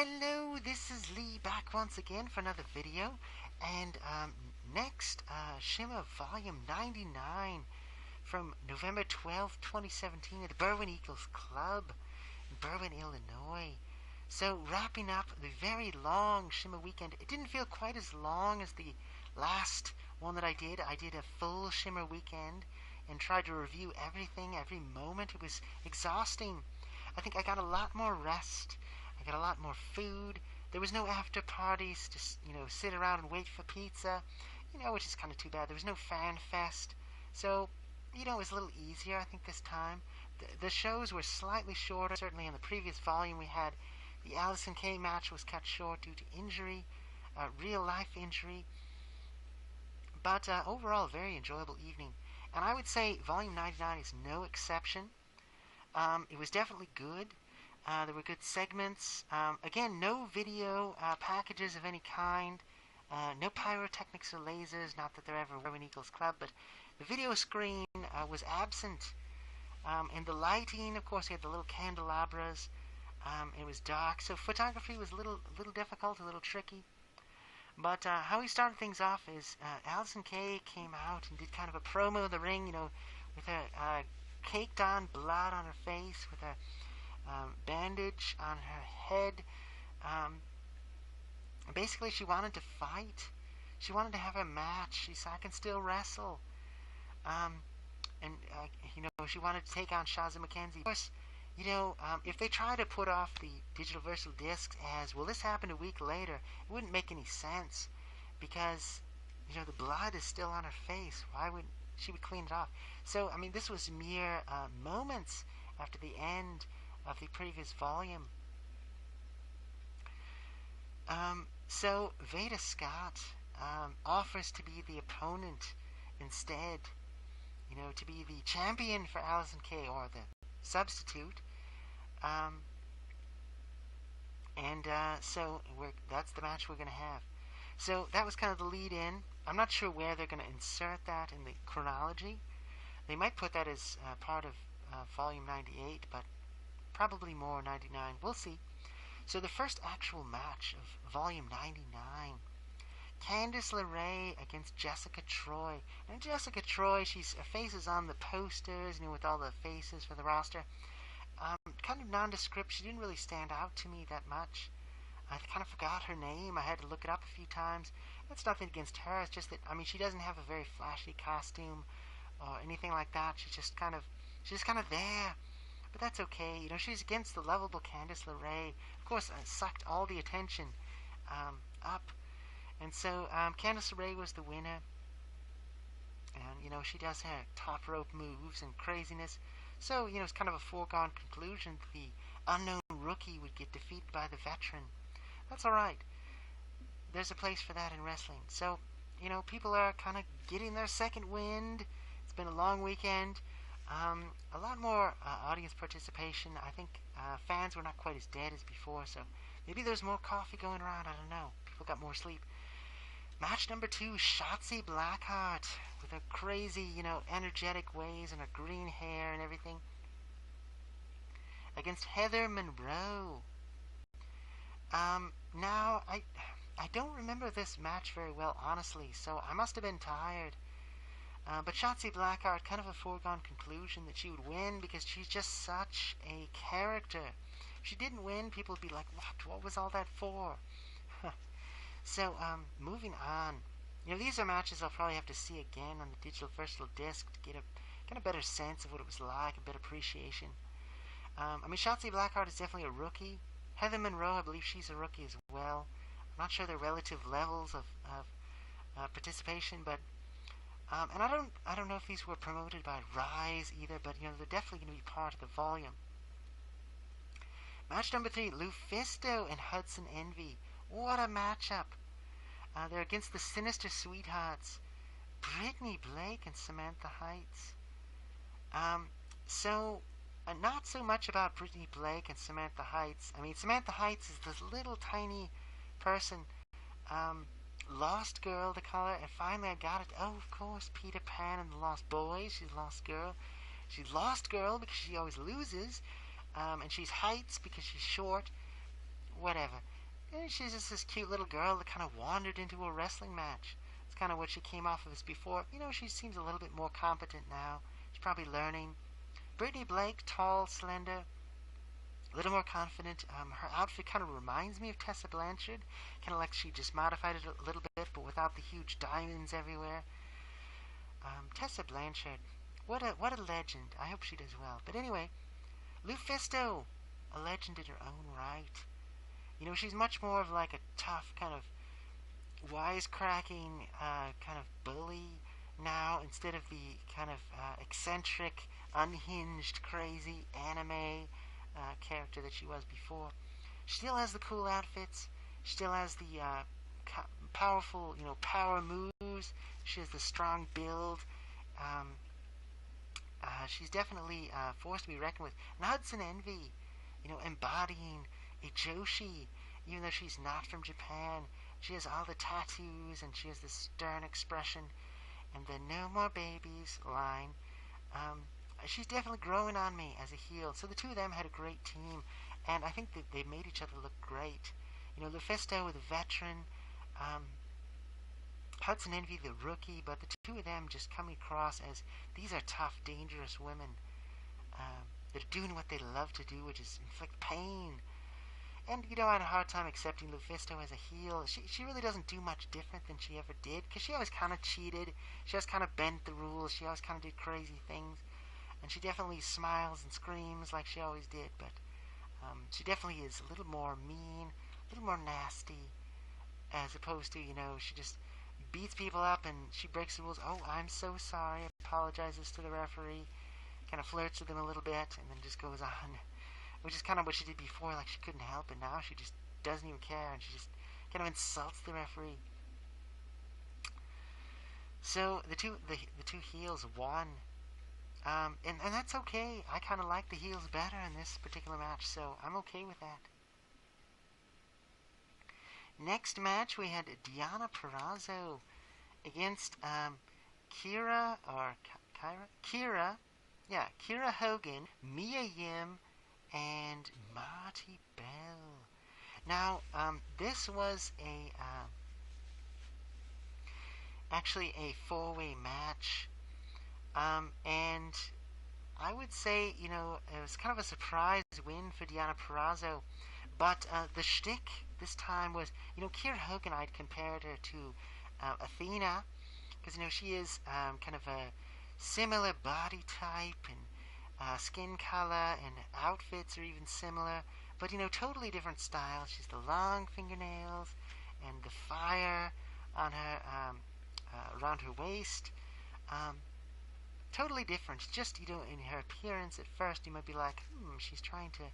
Hello, this is Lee back once again for another video. And next, Shimmer Volume 99 from November 12th, 2017 at the Berwyn Eagles Club in Berwyn, Illinois. So, wrapping up the very long Shimmer weekend. It didn't feel quite as long as the last one that I did. I did a full Shimmer weekend and tried to review everything, every moment. It was exhausting. I think I got a lot more rest. I got a lot more food. There was no after parties to, sit around and wait for pizza, which is kind of too bad. There was no fan fest. So, it was a little easier, I think, this time. The shows were slightly shorter. Certainly in the previous volume we had the Allison Kay match was cut short due to injury, real life injury. But overall, a very enjoyable evening. And I would say Volume 99 is no exception. It was definitely good. There were good segments. Again, no video packages of any kind. No pyrotechnics or lasers, not that there ever were in Eagles Club, but the video screen was absent. And the lighting, of course, we had the little candelabras. It was dark, so photography was a little difficult, a little tricky. But how he started things off is Allison Kay came out and did kind of a promo in the ring, with her caked on blood on her face, with a bandage on her head. Basically, she wanted to fight. She wanted to have a match. She said, I can still wrestle. She wanted to take on Shazza McKenzie. Of course, if they try to put off the digital versatile discs as, well, this happened a week later, it wouldn't make any sense because, the blood is still on her face. Why would she would clean it off? So, this was mere moments after the end of the previous volume. So Veda Scott offers to be the opponent instead, to be the champion for Allison Kay, or the substitute. So that's the match we're going to have. So that was kind of the lead in. I'm not sure where they're going to insert that in the chronology. They might put that as part of Volume 98, but probably more 99. We'll see. So the first actual match of Volume 99. Candice LeRae against Jessica Troy. Now Jessica Troy, her face is on the posters, with all the faces for the roster. Kind of nondescript. She didn't really stand out to me that much. I kind of forgot her name. I had to look it up a few times. That's nothing against her. It's just that, she doesn't have a very flashy costume or anything like that. She's just kind of there. But that's okay. She's against the lovable Candice LeRae. Of course, sucked all the attention up. And so Candice LeRae was the winner. And, she does her top rope moves and craziness. So, it's kind of a foregone conclusion that the unknown rookie would get defeated by the veteran. That's alright. There's a place for that in wrestling. So, people are kind of getting their second wind. It's been a long weekend. A lot more audience participation. I think fans were not quite as dead as before, so maybe there's more coffee going around. I don't know. People got more sleep. Match number 2, Shotzi Blackheart with her crazy, energetic ways and her green hair and everything, against Heather Monroe. Now, I don't remember this match very well, honestly, so I must have been tired. But Shotzi Blackheart, kind of a foregone conclusion that she would win because she's just such a character. If she didn't win, people would be like, what was all that for? So, moving on. These are matches I'll probably have to see again on the digital versatile disc to get a better sense of what it was like, a better appreciation. Shotzi Blackheart is definitely a rookie. Heather Monroe, I believe she's a rookie as well. I'm not sure their relative levels of participation, but and I don't know if these were promoted by Rise either, but they're definitely going to be part of the volume. Match number 3, Lufisto and Hudson Envy. What a matchup! They're against the Sinister Sweethearts, Brittany Blake and Samantha Heights. Not so much about Brittany Blake and Samantha Heights. Samantha Heights is this little tiny person. Lost girl to call her, and finally I got it. Oh, of course, Peter Pan and the Lost Boys. She's Lost Girl. She's Lost Girl because she always loses, and she's Heights because she's short. whatever. And she's just this cute little girl that kind of wandered into a wrestling match. It's kind of what she came off of as before. She seems a little bit more competent now. She's probably learning. Brittany Blake, tall, slender, a little more confident. Her outfit kind of reminds me of Tessa Blanchard. Kind of like she just modified it a little bit, but without the huge diamonds everywhere. Tessa Blanchard, what a legend. I hope she does well. But anyway, Lufisto, a legend in her own right. She's much more of like a tough kind of wisecracking kind of bully now, instead of the kind of eccentric, unhinged, crazy anime character that she was before. She still has the cool outfits. She still has the powerful, power moves. She has the strong build. She's definitely a force to be reckoned with. And Hudson Envy, embodying a Joshi, even though she's not from Japan. She has all the tattoos, and she has this stern expression, and the "no more babies" line. She's definitely growing on me as a heel. So the two of them had a great team, and I think that they made each other look great. Lufisto, the veteran, Hudson Envy, the rookie, but the two of them just come across as these are tough, dangerous women that are doing what they love to do, which is inflict pain. And, I had a hard time accepting Lufisto as a heel. She really doesn't do much different than she ever did, because she always kind of cheated. She always kind of bent the rules. She always kind of did crazy things. And she definitely smiles and screams like she always did, but she definitely is a little more mean, a little more nasty, as opposed to, she just beats people up and she breaks the rules. Oh, I'm so sorry, apologizes to the referee, kind of flirts with him a little bit, and then just goes on. Which is kind of what she did before, like she couldn't help it. Now she just doesn't even care, and she just kind of insults the referee. So the two heels won, and that's okay. I kind of like the heels better in this particular match, so I'm okay with that. Next match, we had Deonna Purrazzo against Kira Hogan, Mia Yim, and Marty Bell. Now, this was actually a four-way match, and I would say, it was kind of a surprise win for Deonna Purrazzo, but the shtick this time was, Kira Hogan, I'd compared her to Athena, because, she is kind of a similar body type, and skin color and outfits are even similar, but totally different styles. She's the long fingernails and the fire on her around her waist. Totally different. Just in her appearance at first, you might be like, she's trying to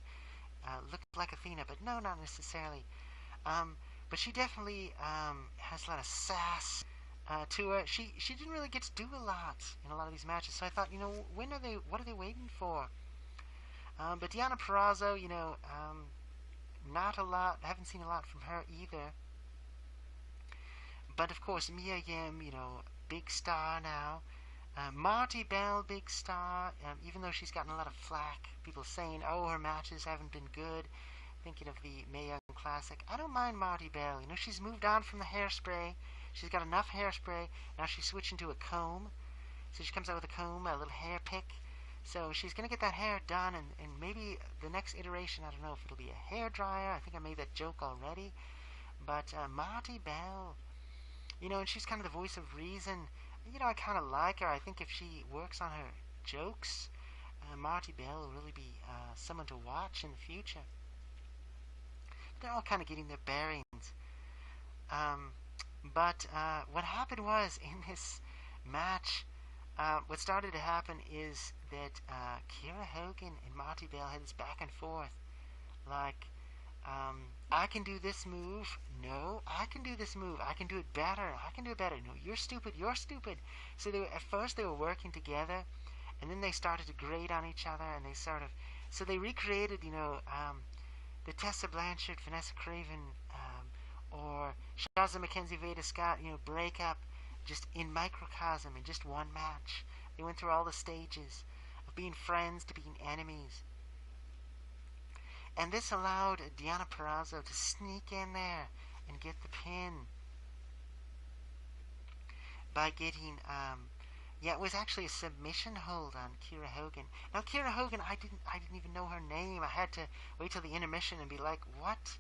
look like Athena, but no, not necessarily. But she definitely has a lot of sass to her. She didn't really get to do a lot in a lot of these matches, so I thought, what are they waiting for? But Deonna Purrazzo, not a lot. I haven't seen a lot from her either. But of course, Mia Yim, big star now. Marty Bell, big star, even though she's gotten a lot of flack. People saying, oh, her matches haven't been good. Thinking of the Mae Young Classic. I don't mind Marty Bell. She's moved on from the hairspray. She's got enough hairspray. Now she's switching to a comb. So she comes out with a comb, a little hair pick. So she's going to get that hair done, and maybe the next iteration, I don't know if it'll be a hair dryer. I think I made that joke already. But Marty Bell, and she's kind of the voice of reason. I kind of like her. I think if she works on her jokes, Marty Bell will really be someone to watch in the future. They're all kind of getting their bearings. But what happened was, in this match, what started to happen is that Kira Hogan and Marty Bell had this back and forth. Like, I can do this move. No, I can do this move. I can do it better. I can do it better. No, you're stupid. You're stupid. So at first they were working together, and then they started to grate on each other, and so they recreated, the Tessa Blanchard, Vanessa Craven, or Shazza Mackenzie Veda Scott, breakup, just in microcosm, in just one match. They went through all the stages of being friends to being enemies. And this allowed Deonna Purrazzo to sneak in there and get the pin by getting, yeah, it was actually a submission hold on Kiera Hogan. Now, Kiera Hogan, I didn't even know her name. I had to wait till the intermission and be like, what?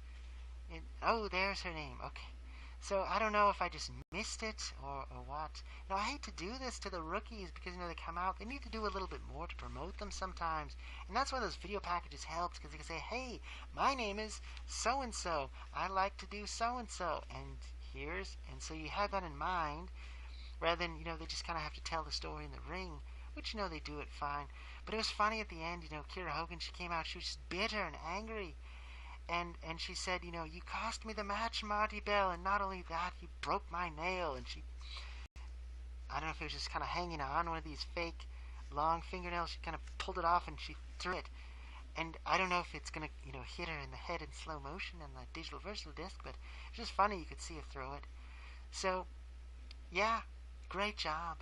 Oh, there's her name. Okay. So I don't know if I just missed it or what. Now, I hate to do this to the rookies because, they come out. They need to do a little bit more to promote them sometimes. And that's why those video packages help, because they can say, hey, my name is so-and-so. I like to do so-and-so. And so you have that in mind, rather than, they just kind of have to tell the story in the ring, which, they do it fine. But it was funny at the end, Kiera Hogan, she came out, she was just bitter and angry. And she said, you cost me the match, Marty Bell, and not only that, you broke my nail. And I don't know if it was just kind of hanging on one of these fake long fingernails. She kind of pulled it off and she threw it. And I don't know if it's going to, hit her in the head in slow motion on the digital versatile disc, but it's just funny you could see her throw it. So, yeah, great job.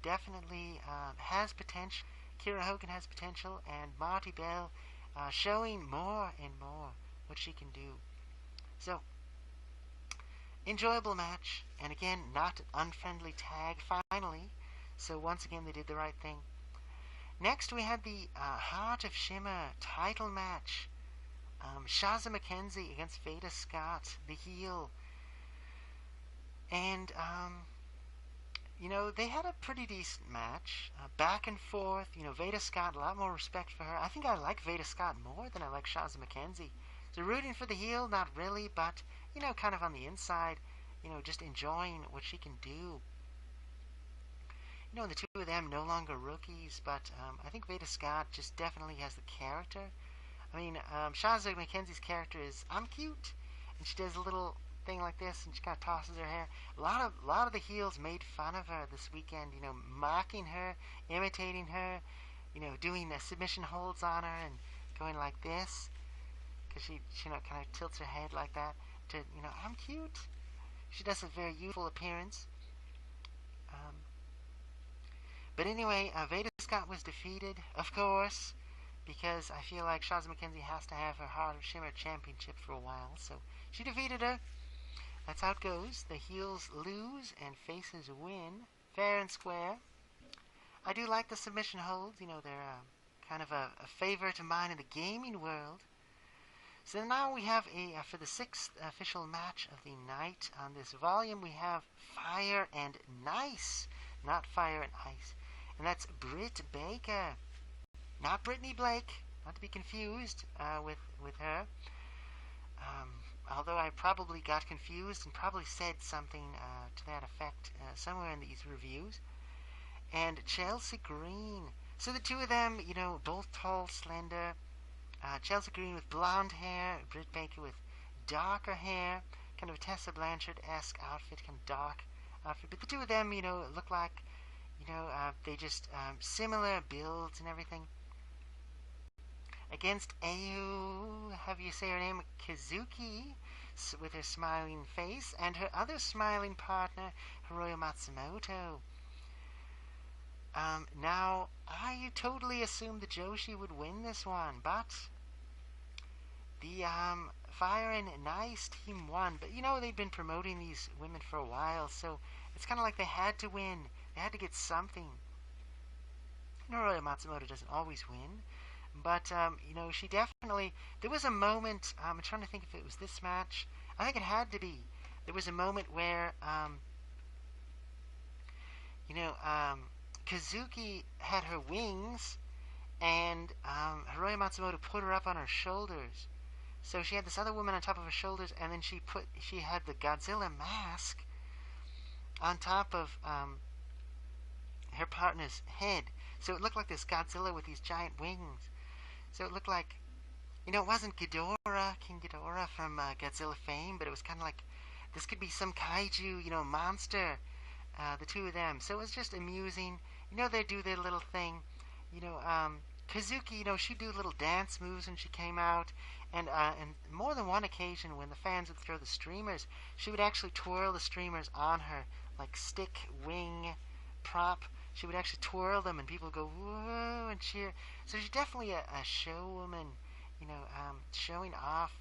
Definitely has potential. Kiera Hogan has potential, and Marty Bell showing more and more what she can do. So, enjoyable match, and again, not unfriendly tag finally. So once again, they did the right thing. Next, we had the Heart of Shimmer title match. Shazza McKenzie against Veda Scott, the heel. And, they had a pretty decent match. Back and forth. Veda Scott, a lot more respect for her. I think I like Veda Scott more than I like Shazza McKenzie. So rooting for the heel, not really, but, kind of on the inside, just enjoying what she can do. The two of them no longer rookies, but I think Veda Scott just definitely has the character. I mean, Shazza McKenzie's character is, I'm cute, and she does a little thing like this, and she kind of tosses her hair. A lot of the heels made fun of her this weekend, mocking her, imitating her, doing submission holds on her and going like this, because she kind of tilts her head like that to, I'm cute. She does a very youthful appearance. But anyway, Veda Scott was defeated, of course, because I feel like Shazza McKenzie has to have her Heart of Shimmer championship for a while, so she defeated her. That's how it goes. The heels lose and faces win, fair and square. I do like the submission holds. They're kind of a favorite of mine in the gaming world. So now we have for the sixth official match of the night on this volume, we have Fire and Nice, not Fire and Ice. And that's Britt Baker, not Brittany Blake, not to be confused with her. Although I probably got confused and probably said something to that effect somewhere in these reviews. And Chelsea Green. So the two of them, both tall, slender. Chelsea Green with blonde hair, Britt Baker with darker hair, kind of a Tessa Blanchard-esque outfit, kind of dark outfit. But the two of them, look like, they just similar builds and everything. Against Ayu, have you say her name, Kazuki, with her smiling face, and her other smiling partner, Hiroyo Matsumoto. Now, I totally assumed the Joshi would win this one, but the Fire and Nice team won. But, they've been promoting these women for a while, so it's kind of like they had to win. They had to get something. Hiroyo Matsumoto doesn't always win. But, she definitely... There was a moment... I'm trying to think if it was this match. I think it had to be. There was a moment where, Kazuki had her wings, and Hiroyo Matsumoto put her up on her shoulders. So she had this other woman on top of her shoulders, and then she had the Godzilla mask on top of her partner's head. So it looked like this Godzilla with these giant wings. So it looked like, it wasn't Ghidorah, King Ghidorah from Godzilla fame, but it was kind of like, this could be some kaiju, monster, the two of them. So it was just amusing. They do their little thing. Kazuki, she'd do little dance moves when she came out, and more than one occasion when the fans would throw the streamers, she would actually twirl the streamers on her, like stick, wing, prop. She would actually twirl them, and people would go, whoa, and cheer. So she's definitely a show woman, showing off,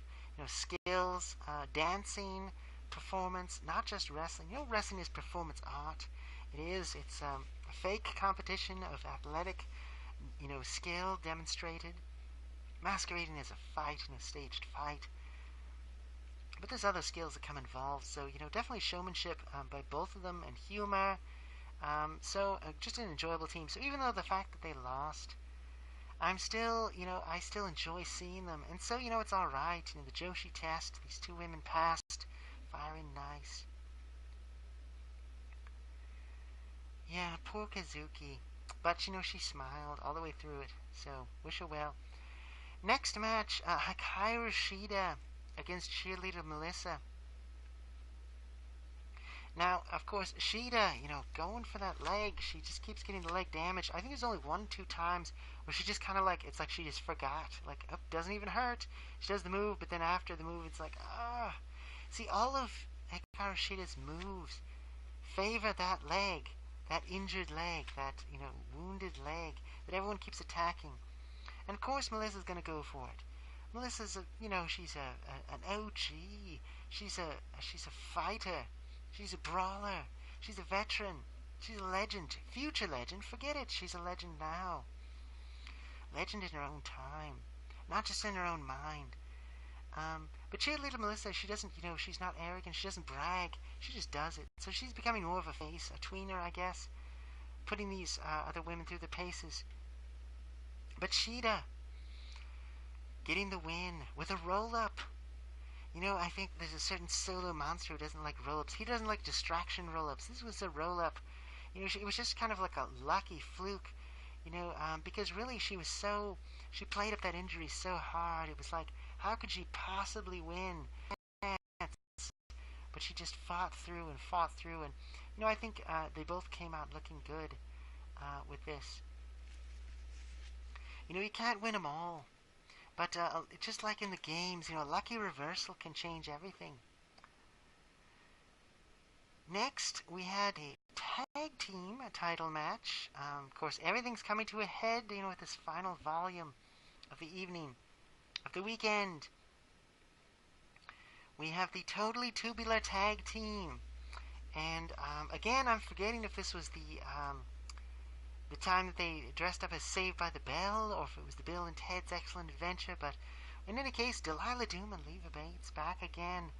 skills, dancing, performance, not just wrestling. Wrestling is performance art. It is. It's a fake competition of athletic, skill demonstrated, masquerading as a fight, staged fight. But there's other skills that come involved. So, definitely showmanship by both of them and humor. Just an enjoyable team. So even though the fact that they lost, I'm still, I still enjoy seeing them. And so, it's alright. The Joshi test, these two women passed, firing nice. Yeah, poor Kazuki. But, she smiled all the way through it. So, wish her well. Next match, Hikaru Shida against cheerleader Melissa. Now, of course, Shida, going for that leg. She just keeps getting the leg damaged. I think there's only 1-2 times where she just kind of it's like she just forgot. Like, oh, doesn't even hurt. She does the move, but then after the move, it's like, ah. See, all of Hikaru Shida's moves favor that leg, that injured leg, that, wounded leg that everyone keeps attacking. And of course, Melissa's going to go for it. Melissa's she's an OG. She's a fighter. She's a brawler. She's a veteran. She's a legend. Future legend. Forget it. She's a legend now. Legend in her own time. Not just in her own mind. But cheerleader Melissa, she doesn't, she's not arrogant. She doesn't brag. She just does it. So she's becoming more of a face, a tweener, I guess. Putting these other women through the paces. But Shida getting the win with a roll-up. I think there's a certain solo monster who doesn't like roll-ups. He doesn't like distraction roll-ups. This was a roll-up. It was just kind of like a lucky fluke, because really she played up that injury so hard. It was like, how could she possibly win? But she just fought through, and, I think they both came out looking good with this. You can't win them all. But just like in the games, a lucky reversal can change everything. Next, we had a tag team title match. Of course, everything's coming to a head, with this final volume of the evening, of the weekend. We have the Totally Tubular Tag Team. And again, I'm forgetting if this was the time that they dressed up as Saved by the Bell, or if it was the Bill and Ted's Excellent Adventure, but in any case, Delilah Doom and Leva Bates back again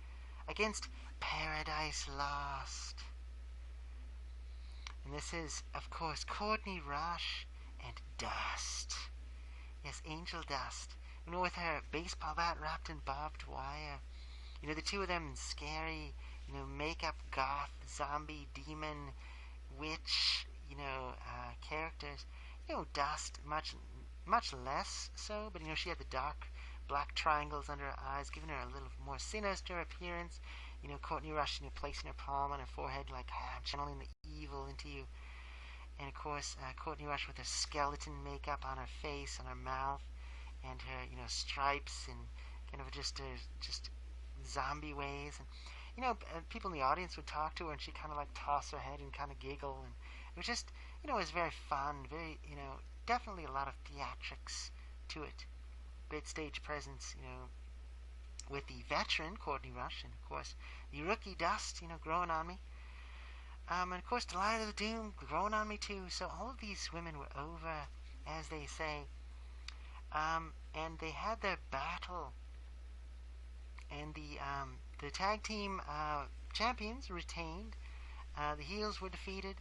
against Paradise Lost. And this is, of course, Courtney Rush and Dust. Yes, Angel Dust. With her baseball bat wrapped in barbed wire. The two of them in scary, makeup, goth, zombie, demon, witch, characters. Dust, much less so, but she had the dark black triangles under her eyes, giving her a little more sinister appearance. Courtney Rush, placing her palm on her forehead, like, I'm channeling the evil into you. And of course, Courtney Rush with her skeleton makeup on her face, on her mouth, and her, stripes, and kind of just zombie ways. And people in the audience would talk to her, and she'd kind of like toss her head and kind of giggle, and it was just, it was very fun, very, definitely a lot of theatrics to it. Great stage presence, with the veteran Courtney Rush, and of course the rookie Dust, growing on me. And of course Delilah Doom growing on me too. So all of these women were over, as they say. And they had their battle. And the tag team champions retained. The heels were defeated.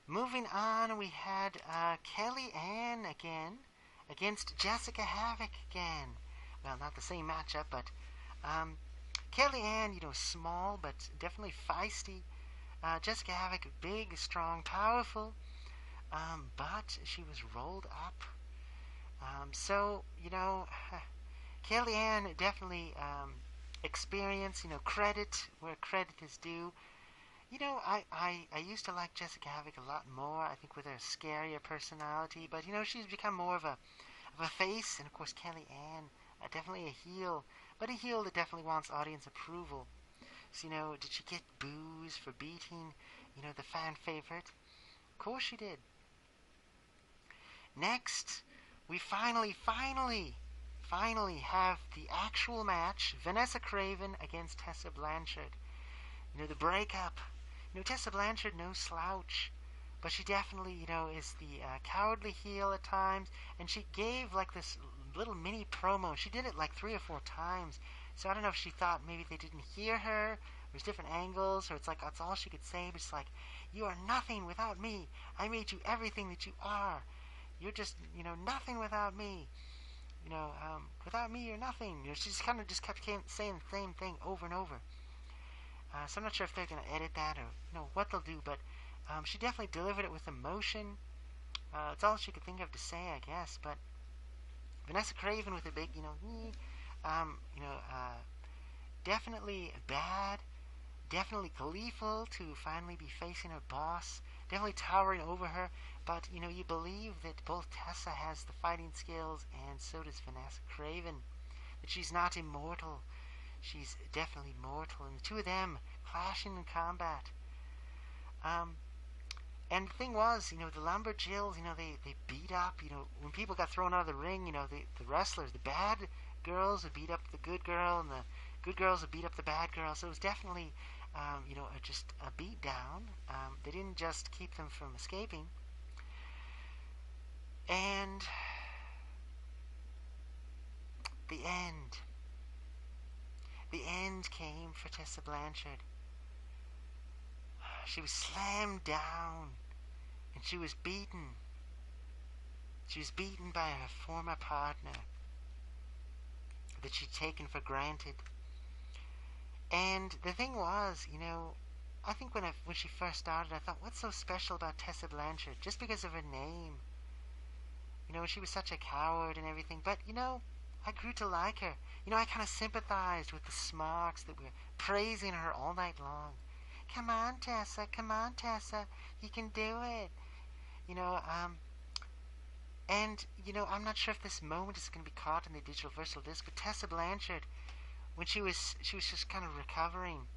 Moving on, we had Kelly Ann again against Jessica Havoc again. Well, not the same matchup, but Kelly Ann, small but definitely feisty. Jessica Havoc, big, strong, powerful, but she was rolled up. So, Kelly Ann definitely experience, credit where credit is due. I used to like Jessica Havoc a lot more, I think, with her scarier personality, but, she's become more of a face, and of course Kelly Ann, definitely a heel, but a heel that definitely wants audience approval. So, did she get boos for beating, the fan favorite? Of course she did. Next, we finally have the actual match. Vanessa Craven against Tessa Blanchard. The breakup. Tessa Blanchard, no slouch. But she definitely, is the cowardly heel at times. And she gave like this little mini promo. She did it like 3 or 4 times. So I don't know if she thought maybe they didn't hear her. There's different angles, or it's like that's all she could say. But it's like, you are nothing without me. I made you everything that you are. You're just, nothing without me. Without me, you're nothing. She just kind of just kept saying the same thing over and over. So I'm not sure if they're going to edit that or what they'll do, but she definitely delivered it with emotion. It's all she could think of to say, I guess. But Vanessa Craven with a big, definitely bad, definitely gleeful to finally be facing her boss, definitely towering over her. But you believe that both Tessa has the fighting skills, and so does Vanessa Craven. That she's not immortal. She's definitely mortal, and the two of them clashing in combat. And the thing was, the Lumberjills, they beat up, when people got thrown out of the ring, the wrestlers, the bad girls would beat up the good girl, and the good girls would beat up the bad girl. So it was definitely, just a beat down. They didn't just keep them from escaping. And the end. The end came for Tessa Blanchard. She was slammed down, and she was beaten. She was beaten by her former partner that she'd taken for granted. And the thing was, I think when she first started, I thought, what's so special about Tessa Blanchard? Just because of her name. She was such a coward and everything. But, I grew to like her. I kind of sympathized with the smarks that were praising her all night long. Come on, Tessa, you can do it. And, I'm not sure if this moment is going to be caught in the digital virtual disc, but Tessa Blanchard, when she was just kind of recovering,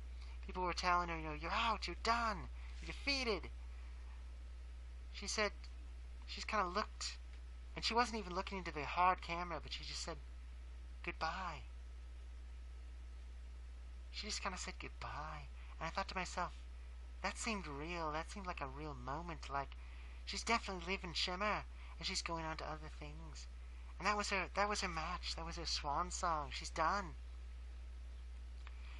people were telling her, you're out, you're done, you're defeated. She said, she's kind of looked, and she wasn't even looking into the hard camera, but she just said, goodbye. She just kind of said goodbye. And I thought to myself, that seemed real. That seemed like a real moment. Like, she's definitely leaving Shimmer, and she's going on to other things. And that was her match. That was her swan song. She's done.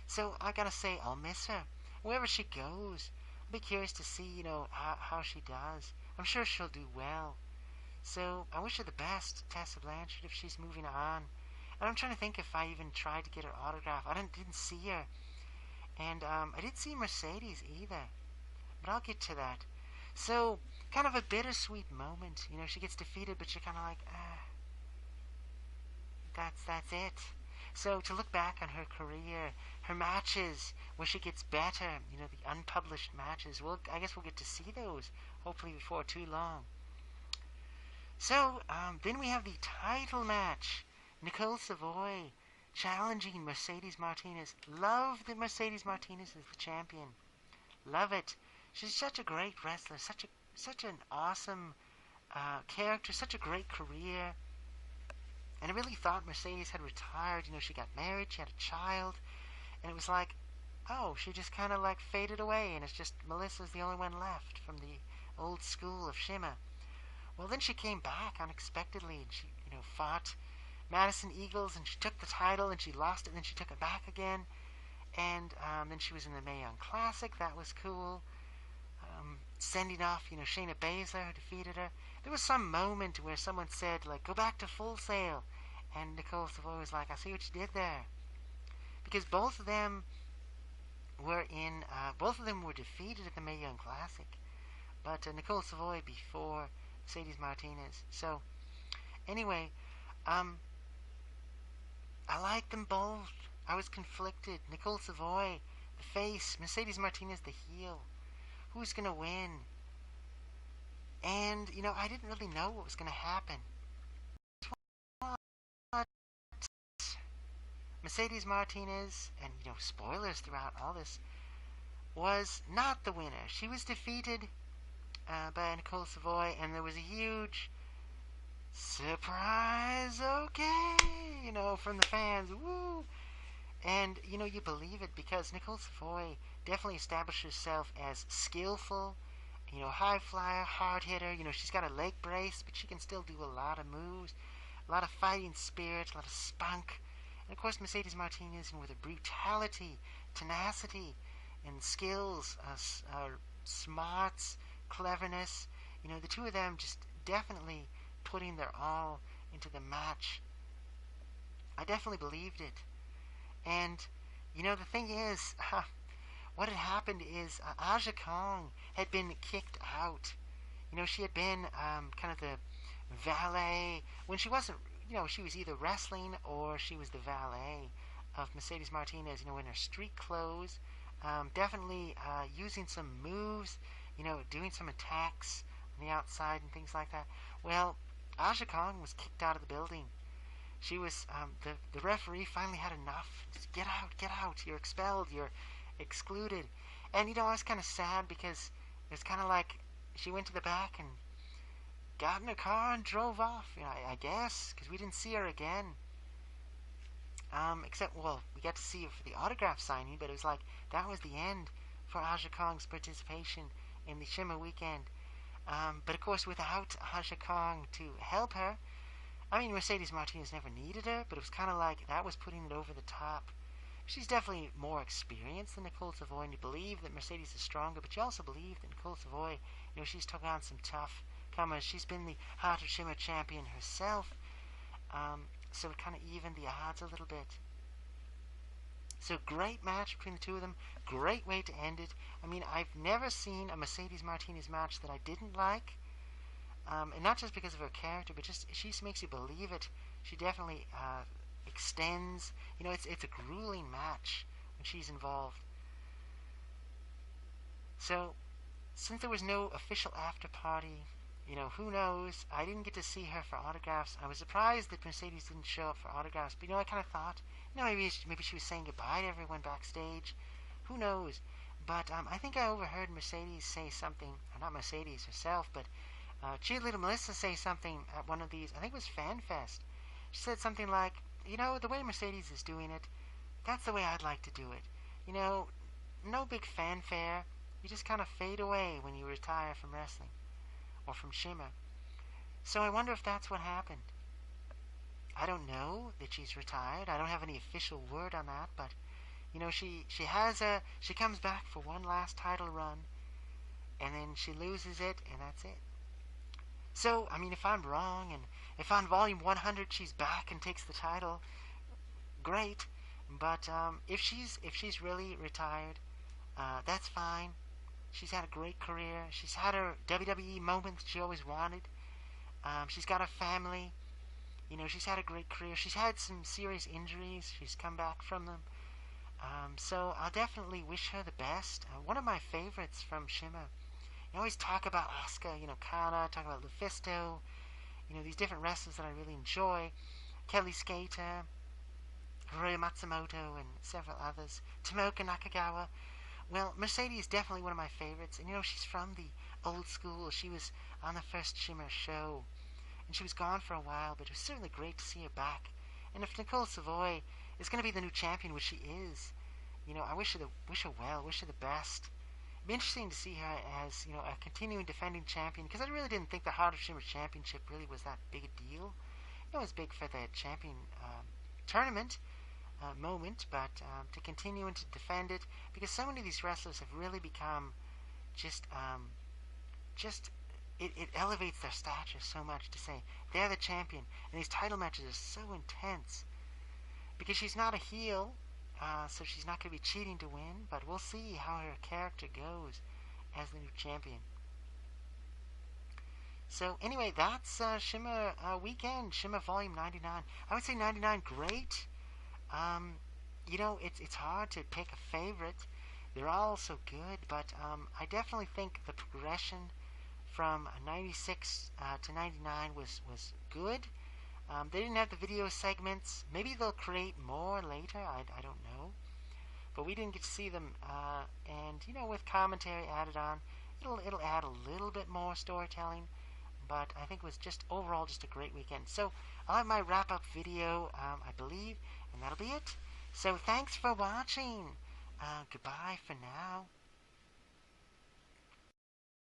So I gotta say, I'll miss her. Wherever she goes, I'll be curious to see, how she does. I'm sure she'll do well. So I wish her the best, Tessa Blanchard, if she's moving on. And I'm trying to think if I even tried to get her autograph. I didn't see her. And I didn't see Mercedes either. But I'll get to that. So, kind of a bittersweet moment. She gets defeated, but you're kind of like, that's it. So, to look back on her career, her matches, where she gets better, the unpublished matches, well, I guess we'll get to see those, hopefully before too long. So, then we have the title match. Nicole Savoy challenging Mercedes Martinez. Love that Mercedes Martinez is the champion. Love it. She's such a great wrestler. Such an awesome character. Such a great career. And I really thought Mercedes had retired. She got married. She had a child. And it was like, oh, she just kind of like faded away. And it's just Melissa's the only one left from the old school of Shimmer. Well, then she came back unexpectedly. And she, fought Madison Eagles, and she took the title, and she lost it, and then she took it back again, and then she was in the Mae Young Classic. That was cool. Sending off, Shayna Baszler, who defeated her. There was some moment where someone said, like, go back to Full Sail, and Nicole Savoy was like, I see what you did there. Because both of them were defeated at the Mae Young Classic, but Nicole Savoy before Mercedes Martinez. So, anyway, I liked them both. I was conflicted. Nicole Savoy, the face. Mercedes Martinez, the heel. Who's going to win? And, I didn't really know what was going to happen. But Mercedes Martinez, and, spoilers throughout all this, was not the winner. She was defeated by Nicole Savoy, and there was a huge surprise, okay, from the fans, woo. And, you believe it because Nicole Savoy definitely established herself as skillful, high flyer, hard hitter. She's got a leg brace, but she can still do a lot of moves, a lot of fighting spirit, a lot of spunk. And of course, Mercedes Martinez, with her brutality, tenacity, and skills, smarts, cleverness. The two of them just definitely putting their all into the match. I definitely believed it. And, the thing is, what had happened is Aja Kong had been kicked out. She had been kind of the valet when she wasn't, she was either wrestling or she was the valet of Mercedes Martinez, in her street clothes, definitely using some moves, doing some attacks on the outside and things like that. Well, Aja Kong was kicked out of the building. She was, the referee finally had enough. Get out, you're expelled, you're excluded. And, I was kind of sad because it's kind of like she went to the back and got in her car and drove off, I guess, because we didn't see her again. Except, well, we got to see her for the autograph signing, but it was like that was the end for Aja Kong's participation in the Shimmer weekend. But of course, without Aja Kong to help her, I mean, Mercedes Martinez never needed her, but it was kind of like that was putting it over the top. She's definitely more experienced than Nicole Savoy, and you believe that Mercedes is stronger, but you also believe that Nicole Savoy, she's took on some tough comers. She's been the Heart of Shimmer champion herself, so it kind of evened the odds a little bit. So great match between the two of them. Great way to end it. I mean, I've never seen a Mercedes Martinez match that I didn't like. And not just because of her character, but just she just makes you believe it. She definitely extends. It's a grueling match when she's involved. So, since there was no official after party, who knows? I didn't get to see her for autographs. I was surprised that Mercedes didn't show up for autographs. But I kind of thought, maybe she was saying goodbye to everyone backstage. Who knows? But I think I overheard Mercedes say something, or not Mercedes herself, but Cheerleader Melissa say something at one of these, I think it was FanFest. She said something like, the way Mercedes is doing it, that's the way I'd like to do it. No big fanfare. You just kind of fade away when you retire from wrestling or from Shimmer. So I wonder if that's what happened. I don't know that she's retired. I don't have any official word on that, but she comes back for one last title run, and then she loses it, and that's it. So, I mean, if I'm wrong, and if on Volume 100 she's back and takes the title, great. But if she's really retired, that's fine. She's had a great career. She's had her WWE moment that she always wanted. She's got a family. She's had a great career. She's had some serious injuries. She's come back from them. So I'll definitely wish her the best. One of my favorites from Shimmer. I always talk about Asuka, Kana, talk about Lufisto, these different wrestlers that I really enjoy. Kelly Skater, Hiroya Matsumoto, and several others. Tomoka Nakagawa. Well, Mercedes is definitely one of my favorites. And, she's from the old school. She was on the first Shimmer show. And she was gone for a while, but it was certainly great to see her back. And if Nicole Savoy is going to be the new champion, which she is, I wish her well, wish her the best. It'd be interesting to see her as, a continuing defending champion, because I really didn't think the Heart of Shimmer Championship really was that big a deal. It was big for the champion tournament moment, but to continue and to defend it, because so many of these wrestlers have really become it elevates their stature so much to say they're the champion, and these title matches are so intense, because she's not a heel, so she's not going to be cheating to win, but we'll see how her character goes as the new champion. So anyway, that's Shimmer weekend, Shimmer Volume 99. I would say 99 great. It's hard to pick a favorite. They're all so good, but I definitely think the progression from 96 to 99 was good. They didn't have the video segments. Maybe they'll create more later. I don't know. But we didn't get to see them. And with commentary added on, it'll add a little bit more storytelling. but I think it was just overall just a great weekend. So I'll have my wrap-up video, I believe, and that'll be it. So thanks for watching. Goodbye for now.